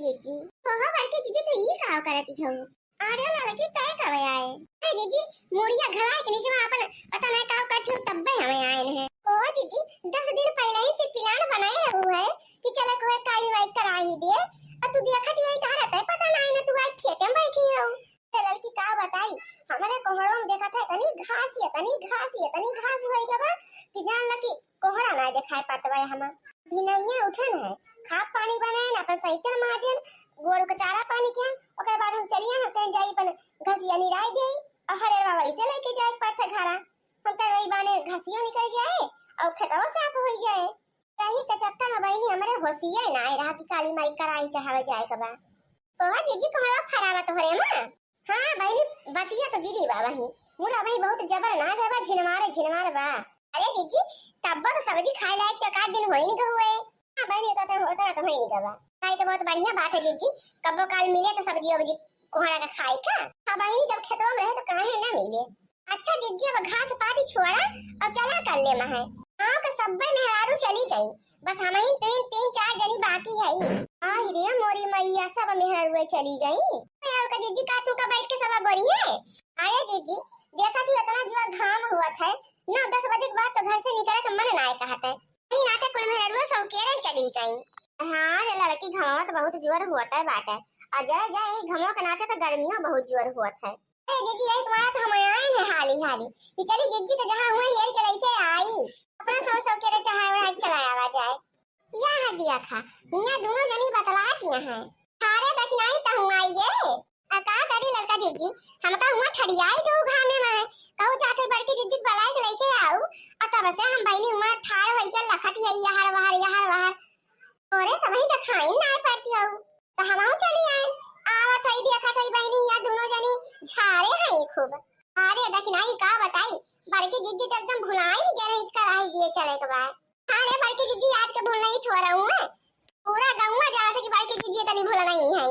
जीजी ओहो बड़की जीजी तो ई काव करती हो अरे लड़की तय कब आए अरे जीजी मुड़िया घड़ा के नीचे में अपन पता नहीं काव करती हो तब भी हमें आए हैं ओहो जीजी 10 दिन पहले ही से प्लान बनाए रहू है कि चले कोई काली वाई करा ही दे और तू देखत यही कहा रहता है पता नहीं ना तू आज खेते में बैठी हो लड़की का बताई हमारे कोहड़ों में देखा था तनी घास होई गबा कि जान लगी कोहड़ा ना दिखाई पड़ता है हम भी नहीं है उठे ना खाप पानी बनाए ना अपन सहितर माजन गोल का चारा पानी के ओकर बाद हम चलिए ना कहीं जाई अपन घसिया निराई दे और हरे बाबा इसे लेके जाए पड़ता घरा हम तो वही बाने घसिया निकल जाए और खेतवा साफ हो जाए यही के चक्कर में बहनी हमरे होशिया ना आई रहा कि काली माई कराई चाहवे जाए कबा तो जीजी कोहड़ा फरावा तो हरे मां हां बहनी बतिया तो गिरी बाबा ही मुला भाई बहुत जबर ना बाबा झिनमार बा अरे जीजी तब तो सब्जी खाए लायक तो का दिन होई नहीं गहुए हां बहनी तो होता ना तो होई नहीं गवा खाई तो बहुत बढ़िया बात है जीजी कबो काल मिले तो सब्जी वब्जी कोहड़ा का खाई का हां बहनी जब खेतवा में रहे तो काहे ना मिले अच्छा जीजी अब घास पाती छोड़ा अब चला कर ले महे हां के सब्बे मेहरारू चली गई बस हम ही तीन चार जनी बाकी है आई रे मोरी मैया सब मेहरारू चली गई यार का जीजी का तू का बैठ के सब गोरी है आया जीजी देखा थी इतना जो घाम हुआ था 9-10 बजे के बाद तो घर से निकले तो मन ना कहता है नहीं नाटे कुल मेहरारू सब केरन चली गई हां रे लड़की घाम तो बहुत जोर हुआ था बात है और जरा जाए घमो के नाते तो गर्मियां बहुत जोर हुआ था ए जीजी यही तुम्हारा तो हम आए हैं हाली कि चली जीजी तो जहां हुए हेर के लेके आई अपना सौ के चाहे और चलाया आवा जाए यहां दिया खा यहाँ दोनों जनी बतलाती हैं थारे तक नहीं तो हुआ ये का करी लड़का जीजी हम का हुआ ठड़ियाई दो घामे में कहू जाके बड़की जीजी बलाई के लेके आऊ और तब से हम बहनी उमर ठाड़ होई के लखत है यहार वहार ओरे समझ तो खाई ना पड़ती हो तो हमहु चली आए आवत है देखा थई बहनी या दोनों जनी झाड़े हैं खूब अरे दखनाई का बताई बड़की जीजी तो एकदम भुलाई नहीं गए कराई दिए चले के बाद अरे बड़की जीजी आज के भूल नहीं छोड़ा हूं मैं पूरा गांव में जा रहा कि बड़की जीजी तो नहीं भूला नहीं है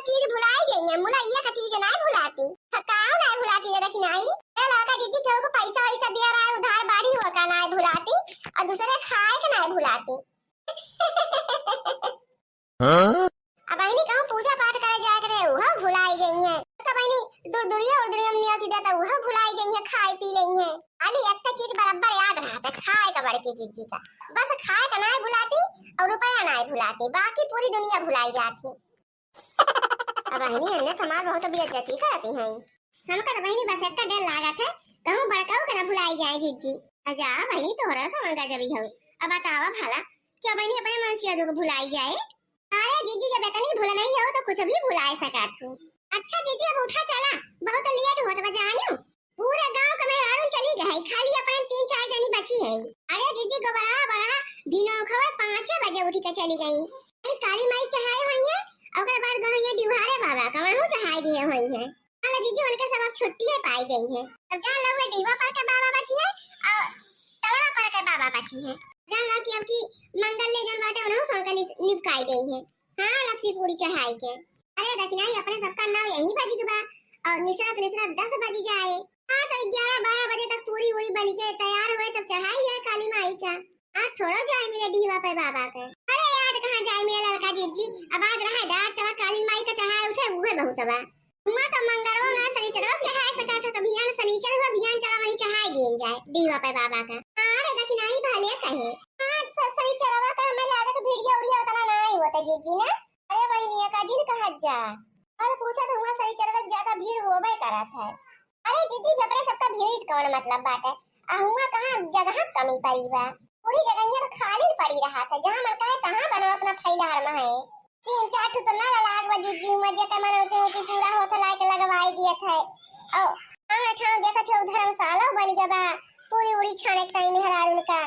चीज भुलाई गई है मुलाइया का चीज नहीं भुलाती थकाओ नहीं भुलाती है लेकिन आई ए लड़का जीजी केहू को पैसा वैसा दे रहा है उधार बाड़ी हुआ का नहीं भुलाती और दूसरे खाए के नहीं भुलाती हां अब बहनी कहूं पूजा पाठ करे जाए करे वह भुलाई गई है तो बहनी दूरिया में नियति देता वह भुलाई गई है खाए पी गई है अली एक तो चीज बराबर याद रहता खाए का बड़की जीजी का बस खाए का नहीं भुलाती और रुपया नहीं भुलाती बाकी पूरी दुनिया भुलाई जाती अब बहनी अन्य हमार बहुत बेइज्जती करती हैं हमका तो बहनी बस एक डर लागत है कहूं बड़काऊ करा भुलाई जाए जीजी अजा बहनी तोहरा समझ जबी हो अब बतावा भला क्या बहनी अपने मन से को भुलाई जाए अरे जीजी जब इतनी भूल नहीं हो तो कुछ भी भुलाई सकत हूं अच्छा जीजी अब उठा चला बहुत लेट होत बा जानियो पूरे गांव के मेहरारू चली गई खाली अपन 3-4 जनी बची है अरे जीजी को बड़ा दिनों खवा 5 बजे उठ के चली गई अरे काली माई चढ़ाए हुई है ओकर बाद गए ये दिवारे बाबा कवनो चढ़ाई दिए हुई है हां जीजी उनके सब अब छुट्टी है पाई गई है अब जान लो दीवा पर के बाबा बची है और तलवा पर के बाबा बची है जान लो कि अब की मंगल ले जन बाटे उन्हों सो के निपकाई गई है हां लक्ष्मी पूरी चढ़ाई के अरे देखना ही अपने सबका नाम यही बजी के बा और निशरात 10 बजे जाए हां तो 11-12 बजे तक पूरी उड़ी बन के तैयार हुए तब चढ़ाई है काली माई का आज थोड़ा जाए मेरे दीवा पे बाबा के अरे यार कहां जाए मेरा लड़का जीजी अब आज रहा दाद चला काली माई का चढ़ाए उठे उहे बहुत बा हुआ तो मंगलवा ना शनिचरवा चढ़ाए सका था तो बियान शनिचर हुआ बियान चला वहीं चढ़ाए दिए जाए दीवा पे बाबा का अरे देखी नहीं भाले कहे आज शनिचरवा का हमें लागत वीडियो उड़िया उतना नहीं होता जीजी ना अरे बहनी का जिन कहा जा और पूछा तो हुआ शनिचरवा ज्यादा भीड़ होबे करा था अरे जीजी अपने सबका भीड़ कौन मतलब बात है हुआ कहां जगह कमी पड़ी बा पूरी जगह ये खाली पड़ी रहा था जहां मन कहे तहां बनो अपना फैलार में है 3-4 ठो तो ना लाग बजी जी मजे का मनोते हो कि पूरा होता लाइक लगवाई दिया था और हम ठाव देखा थे धर्मशाला बन गया बा पूरी उड़ी छाने के टाइम हरार उनका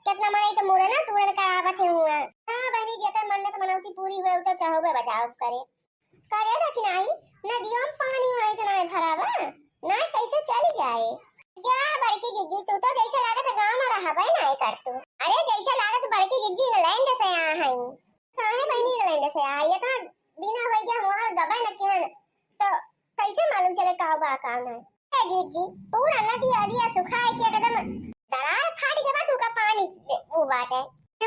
कितना मने तो मुड़े ना टूरन करावत हुआ हां बहनी जेकर मन तो मनौती पूरी हुए तो चाहोबे बजाओ करे ना कि नहीं नदियों में पानी होई तो नहीं भरावा ना कैसे चल जाए जा बड़की जीजी तू तो जैसे लागत है गांव में रहबे नहीं कर तू अरे जैसे लागत बड़की जीजी इंग्लैंड से आ है काहे बहनी इंग्लैंड से आ ये तो दिन हो गया हुआ दबा न किन तो कैसे मालूम चले का बा काम है ए जीजी पूरा नदी आदिया सुखाए के एकदम दरार फाट के बाद का पानी वो बाटे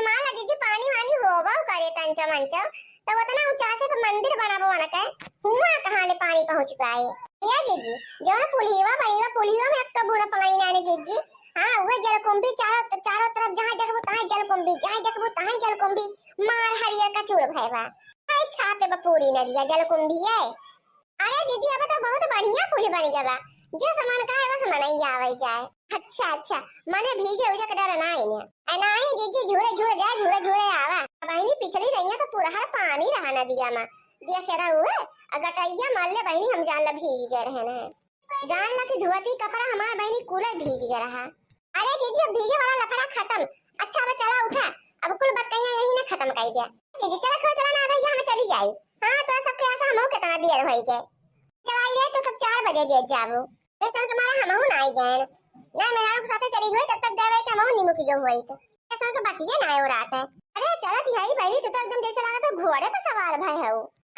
मान ला जीजी पानी वानी होबो करे तंचा मंचा तो उतना ऊंचा से मंदिर बनाबो न के हुआ कहां ले पानी पहुंच पाए या जीजी जौन पुलिवा बनीवा पुलिवा में अक्का बुरा पानी नाने जीजी हां वो जलकुंभी चारों चारों तरफ जहां देखबो तहां जलकुंभी जहां देखबो तहां जलकुंभी मार हरियर का चूर भैबा आई छापे बपूरी नदिया जलकुंभी है। अरे दीदी अब तो बहुत बढ़िया पुल बन गया बा जो सामान का है बस मनई आवे जाए। अच्छा अच्छा मने भीजे उजे के डर ना है नहीं दीदी झूरे झूरे जा झूरे झूरे आवा बहनी पिछली रही तो पूरा हर पानी रहा नदिया में दिया खेरा हुए अगर टैया मान ले बहनी हम जान ला भीज गए रहे ना जान ला कि धोती कपड़ा हमार बहनी कूले भीज गया रहा। अरे दीदी अब भीगे वाला लफड़ा खत्म। अच्छा अब चला उठा अब कुल बात कहिया यही ना खत्म कर दिया दीदी चला खो चला ना भैया हम चली जाई। हां तो सबके आशा हम कितना देर होई के चलाई रहे तो सब 4 बजे दे जाबो ऐसा तुम्हारा हम ना आई गए ना मेरा लोग साथे चली गई तब तक देवे के हम निमु की जो हुई तो ऐसा के बतिया ना हो रात है। अरे चला तिहाई भाई तू तो एकदम जैसे लगा तो घोड़े पे सवार भाई है।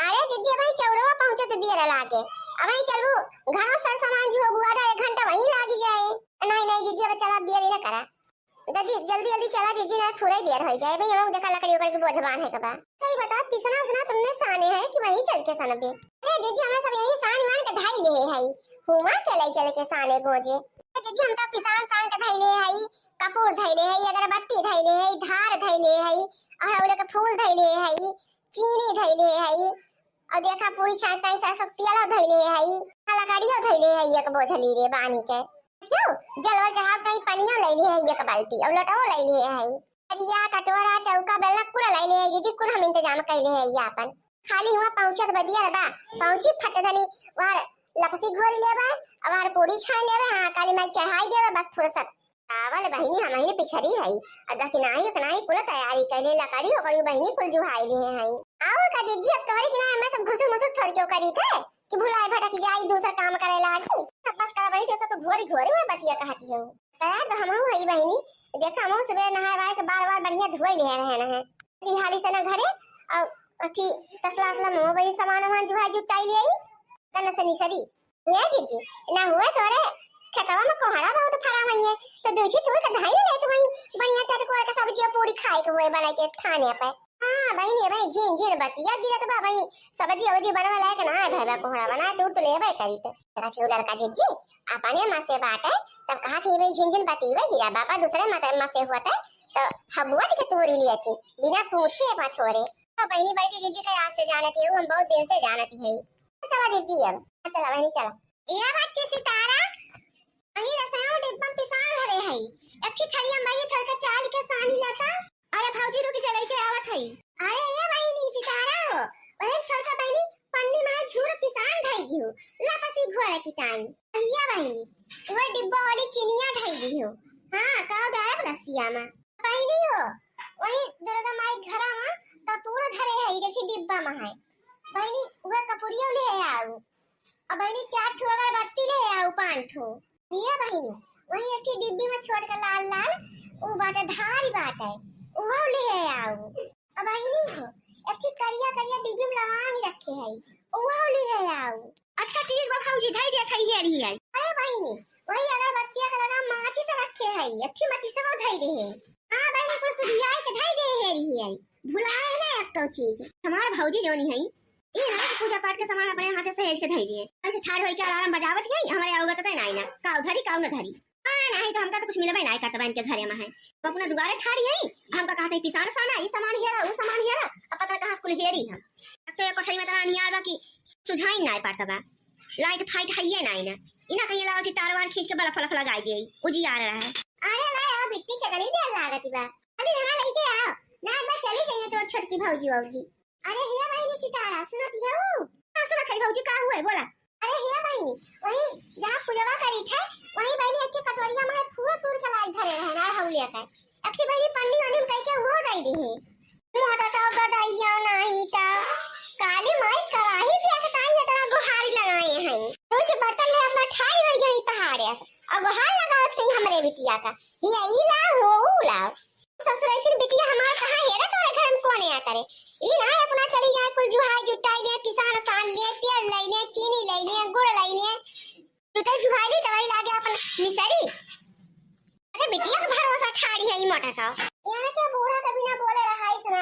अरे दीदी भाई चौरवा पहुंचे तो देर लागे अब ही चलू घरों सर सामान जो बुआ दा 1 घंटा वहीं लागी जाए। नहीं नहीं दीदी अब चला बियर ना करा जल्दी जल्दी जल्दी चला दीदी ना पूरा देर हो जाए भाई हम देखा लकड़ी उकड़ के बोझबान है कबा सही बता पिसना उसना तुमने साने है कि वहीं चल के सनबे। अरे दीदी हमरा सब यही सान मान के ढाई ले है हुआ के ले चल के साने गोजे दीदी हम तो किसान सान के ढाई ले है कपूर धैले है अगरबत्ती धैले है धार धैले है अड़हुल के फूल धैले है चीनी धैले है और देखा पूरी छाता ऐसा सब तेला धैले है कलाकारियो धैले है एक बोझली रे बानी के क्यों जलवा चढ़ाव कहीं पनिया लैले है एक बाल्टी और लटाओ लैले है अरिया कटोरा चौका बेलना पूरा लैले है जी कुल हम इंतजाम कैले है ये अपन खाली हुआ पहुंचत बदिया बा पहुंची फटदनी वार लपसी घोरी लेबा और पूरी छान लेबा हां काली माई चढ़ाई देबा बस फुर्सत आवल बहिनी हमही पिछड़ी है दखिनाई कनाई कुल तैयारी कैले लकड़ी ओकड़ी बहिनी कुल जुहाई ले है आओ का दीदी अब तोरी कि ना मैं सब घुसु मुसु थोड़ के करी थे कि भुलाए भटक जाई दूसरा काम करे लागी सब बस करा बही तो घोरी घोरी में बतिया कहती है तैयार तो हमहु है बहिनी देखा हम सुबह नहाए वाए के बार-बार बढ़िया धोई ले रहे हैं दिहाड़ी से ना घरे और अथी तसला तसला में बड़ी सामान वामान जुहा जुटाई ले आई तन से निसरी ये दीदी ना हुआ तोरे खेतवा में कोहड़ा बहुत फरा हुई है तो दूसरी तोड़ के धाई ले तो वही बढ़िया चटकोर का सब्जी और पूरी खाए के हुए बना के खाने पे। हां बहनी भाई झीन झीन बतिया गिरा तो भाई सब्जी अवजी बनवा लायक ना है भैया कोहड़ा बना दूर तो लेबे करी तो तेरा से लड़का जीजी अपने मां से बात है तब कहा थी भाई झीन झीन बतीवे गिरा बाबा दूसरे मां से हुआ था तो हबुआ के तोरी ली थी बिना पूछे पा छोड़े तो बहनी बड़ी जीजी के रास्ते जाने थी हम बहुत दिन से जानती है। चला दीदी अब चला बहनी चला ये बच्चे सितारा वही रसायन डिब्बा पिसान हरे है अच्छी थरिया मई थर के चाल के सानी लाता। अरे भौजी रुक चले के आवत है। अरे ये भाई नी सितारा हो वही थर का बहनी पन्नी में झूर पिसान ढाई दियो लापसी घोड़ा की टाई भैया बहनी वो डिब्बा वाली चिनिया ढाई दियो हां का डाल रसिया में बहनी हो वही दुर्गा माई घरा में कपूर धरे है देखी डिब्बा में है बहनी वो कपूरियो ले आओ अब बहनी 4 ठो अगरबत्ती ले आओ 5 ठो ये बहनी वही एक डिब्बी में छोड़ के लाल लाल वो बाटा धारी बाट है वो ले आओ अब बहनी हो एक करिया करिया डिब्बी में लवानी रखे है वो ले आओ। अच्छा ठीक बा भौजी धई दे खइए रही है। अरे बहनी वही अगरबत्तियां का लगा माची से रखे है अच्छी माची से वो धई दे है। हां बहनी कुछ सुधियाई के धई दे है रही है भुलाए ना एक तो चीज हमारे भौजी जोनी है ये ना पूजा पाठ के सामान अपने हाथ से हेज के धई दिए ऐसे ठाड़ होई के अलार्म बजावत गई हमारे अवगत तो नहीं ना काउ धरी काउ न धरी हां नहीं तो हमका तो कुछ मिलबे नहीं करत बन के घरे में है तो अपना दुआरे ठाड़ी है हमका कहते पिसान साना ई सामान हेरा उ सामान हेरा अब पता कहां स्कूल हेरी हम अब तो कोठरी में तना नहीं आवा की सुझाई नहीं पाता बा लाइट फाइट है ये नहीं ना इना कहीं लाओ की तारवार खींच के बल्ब फलक लगाई देई उजी आ रहा है। अरे ला अब मिट्टी के गली दे लागत बा अरे धरा लेके आओ ना मैं चली गई तो छोटकी भौजी भौजी। अरे हे बहनी सितारा सुनती है हां सुना कई भौजी का हुआ है बोला। अरे हे बहनी वही जहां पूजवा करी थे वही बहनी एक कटोरिया में पूरा तूर के लाई धरे रहना हौलिया का अच्छी बहनी पंडी वाली कह के वो दई दी है मोटा तो गदाइया नहीं ता काली माई कराही दिया के ताई इतना गुहारी लगाए हैं तो के बर्तन ले अपना ठाड़ी भर गई पहाड़ और गुहार लगावत थी हमरे बिटिया का ये ई ला हो ला ससुर की बिटिया हमार कहां हेरा तोरे घर में कोने आ करे ई ना अपना चली जाए कुल जुहाई जुटाई ले किसान सान ले तेल ले ले चीनी ले ले गुड़ ले ले जुटाई जुहाई ले दवाई लागे अपन निसरी। अरे बिटिया का भरोसा ठाड़ी है ई मोटा का याने के बूढ़ा कभी ना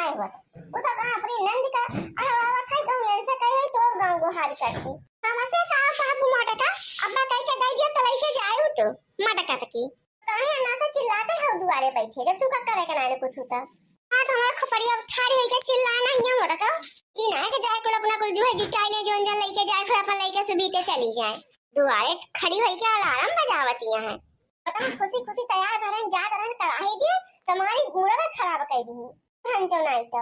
नहीं हुआ वो तो कहां अपनी नंद का अड़वा खाई कहूं ऐसे कहे तो गांव को हाल करती हमसे का साहब मटका अब्बा कह के दे दिया तो लेके जाए तो मटका तकी कहे ना से चिल्लाते हो दुआरे बैठे जब तू का करे के ना कुछ होता हां तो हमारा खपड़िया ठाड़ी है के चिल्लाना ही मटका ई ना के जाए को अपना कुल जो है जुटाई ले जोन जन लेके जाए फिर अपन लेके सुबीते चली जाए दुआरे खड़ी होई के अलार्म बजावती है पता खुशी खुशी तैयार भरन जा करन कराही दिए तुम्हारी गुड़ा में खराब कर दी हंजो नहीं तो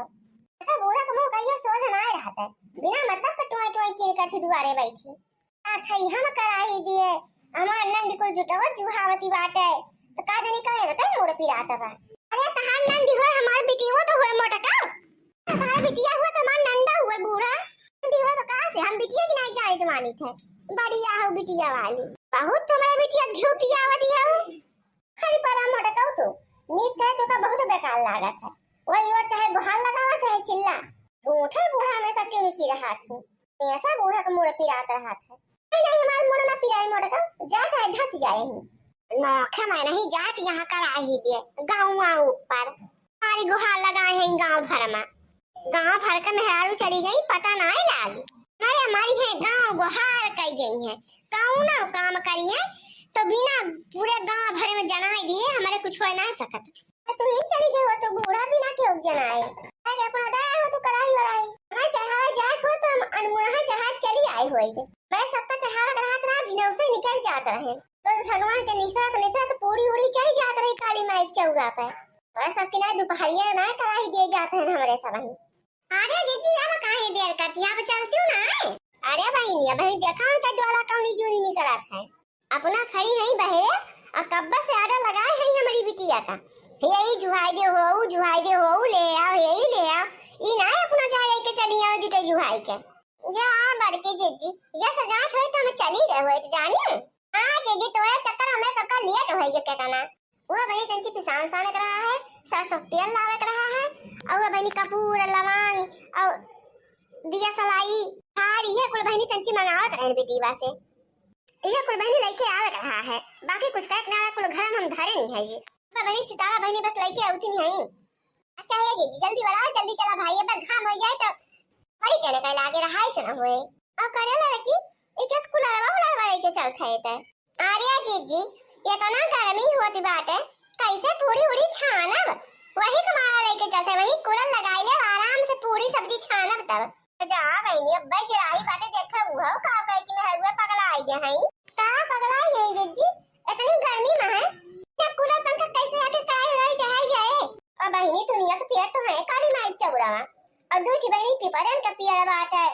का बूढ़ा कमो कहियो सोच ना रहता बिना मतलब का टोय टोय किन करती दुआरे बैठी आ खई हम कराही दिए हमार नंद को जुटाव जुहावती बाटे तो का देनी कहे रहता मोड़ पिराता बा अरे तहार नंद हो हमार बिटियो तो हुए मोटका तहार बिटिया हुआ तो हमार नंदा हुए बूढ़ा नंदी हुआ तो कहां से हम बिटिया की नहीं जाने मानी थे बढ़िया हो बिटिया वाली बहुत तुम्हारा बिटिया घिउ पियावती है खरी परा मोटका तो नीक है तो का बहुत बेकार लागत है वही और चाहे गुहार लगावा चाहे चिल्ला उठे बूढ़ा में सब ट्यून की रहा था ऐसा बूढ़ा का मुड़ पिरात रहा था नहीं नहीं हमारे मुड़ ना पिराई मोटका जा चाहे धस जाए ही नौखे मैं नहीं जात यहाँ कर आ ही दिए गाँव ऊपर सारी गुहार लगाए हैं गाँव भर का मेहरारू चली गई पता ना लागी अरे हमारी है गाँव गुहार कही गई है गाँव ना काम करी है तो बिना पूरे गाँव भरे में जनाई दिए हमारे कुछ हो ना सकत तो ही चली गई वो तो बूढ़ा बिना क्यों जनाए अरे अपना दाया हो तो कढ़ाई वराई मैं चढ़ावे जाए को तो अनमुना चढ़ा चली आई होई मैं सबका चढ़ावा करात ना बिना उसे निकल जात रहे तो भगवान के निशा तो पूरी उड़ी चढ़ जात रही काली माई चौरा पे और सब की ना दोपहरिया ना कराई दिए जाते हैं हमारे सब ही अरे दीदी अब काहे देर करती आप चलती हो ना अरे बहनी भाई देखा उनका डोला कौनी चोरी नहीं करा था अपना खड़ी है बहरे और कब्बा से आडा लगाए है हमारी बिटिया का यही जुहाई दे हो ले आओ यही ले आओ ई ना अपना जा लेके चली आओ जुटे जुहाई के जा बड़के जीजी या सजात होए तो हम चली गए होए जानी हां जीजी तोरा चक्कर हमें सबका लेट होई के कहना वो बनी तंची पिसान साने कर रहा है सरसों तेल लावे कर रहा है और वो बनी कपूर लवंग और दिया सलाई सारी है कुल बहनी तंची मंगावत रहे बेटीवा से ये कुल बहनी लेके आवे रहा है बाकी कुछ कह ना कुल घर में हम धरे नहीं है ये बहनी सितारा बहनी बस लेके आउती नहीं अच्छा है जी जल्दी बढ़ाओ जल्दी चला भाई अब घाम हो जाए तो बड़ी कहने का लागे रहा है ना होए और करे लड़की एक स्कूल वाला लेके चल खाए थे अरे जीजी ये तो ना गर्मी होती बात है कैसे पूरी उड़ी छानब वही कमारा लेके चलते वही कूलर लगाई ले आराम से पूरी सब्जी छानब तब जा बहनी अब गिराई बाटे देखा हुआ का कह कि मैं हलवा पगला आई गया है का पगला आई है जीजी इतनी गर्मी में है क्या कूलर पंखा कैसे आके काहे रह जाए और बहनी दुनिया का पेड़ तो है काली माई चौरा और दूठी बहनी पिपरन का पेड़ बाटे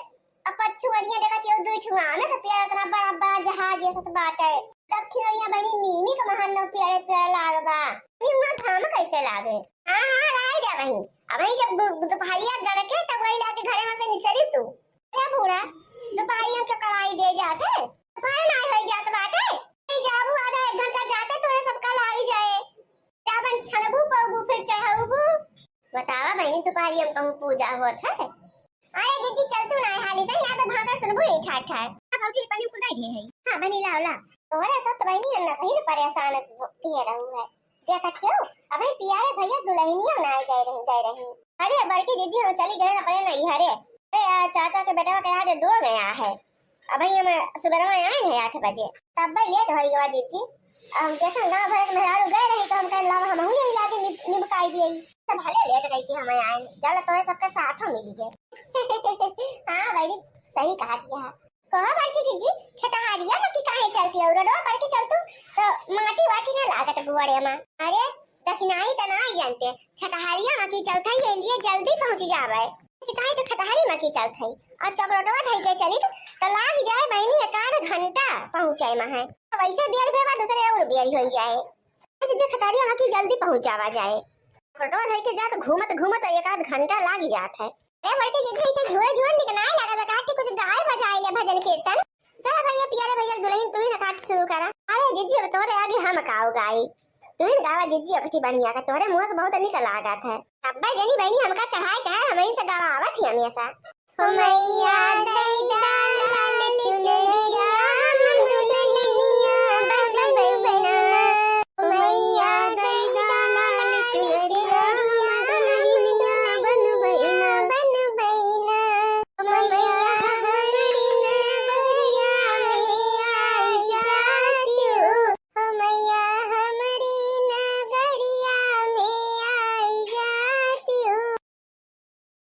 अब पछुआरियां देखती हो दूठी आने का पेड़ इतना बड़ा बड़ा जहाज जैसा तो बाटे दक्षिणिया बहनी नीमी का महान नो पेड़ लागबा निम्ना धाम कैसे लागे हां हां राय दे बहनी अब ही जब दोपहरिया गड़के तब वही लाके घरे में से निसरी तू क्या पूरा दोपहरिया के कराई दे जाते दोपहर ना हो जात बाटे जाबू आधा 1 घंटा जाते तोरे सबका लाई जाए जाबन छनबू पबू फिर चढ़ाबू बतावा बहनी दोपहरिया में कहूं पूजा होत है अरे जीजी चल तू ना हाली से ना तो भाषा सुनबू ही ठाठ ठाठ अब जी पानी कुदाई दे है हां बनी लावला और सब तो बहनी अन्ना सही न परेशान किए रहू है देखा क्यों अबे पियारे भैया दुल्हनिया ना जाए रही अरे बड़की दीदी हम चली गए ना परे नहीं हरे अरे चाचा के बेटा के आज दो गया है अब हम सुबह में आए हैं 8 बजे तब लेट हो गया दीदी हम कैसा गांव भर के मेहरारू गए रही तो हम कह लावा हम ही लाके निमकाई दिए तो भले लेट गई कि हम आए चल तोरे सबके साथ मिल गए हां भाई सही कहा दिया कहां बड़की दीदी खेतहारिया में की काहे चलती है रोडवा पर के चलतू तो माटी वाटी ना लागत गुवाड़े में अरे दखनाई त ना जानते खेतहारिया में की चलता है लिए जल्दी पहुंच जावे किताई तो खतहारी में की चलत है और चॉकलेटवा धई के चली तो लाग जाए बहनी 1 घंटा पहुंचाए में है वैसे बियर भेवा दूसरे और बियर हो जाए दीदी खतहारिया में की जल्दी पहुंचावा जाए चॉकलेटवा धई के जा तो घूमत घूमत 1 घंटा लाग जात है ए बड़की दीदी से झोरे निकना लगा काटी कुछ गाय बजाए ले भजन कीर्तन चल भैया प्यारे भैया दुल्हन तू ही ना काट शुरू करा अरे जीजी अब तोरे आगे हम काओ गाई तू ही गावा जीजी अपनी बढ़िया का तोरे मुंह से बहुत निकल लागत है अब्बा जनी बहनी हमका चढ़ाए हम ही से गावा आवत ही हमेशा हो मैया दई लाल चुनरी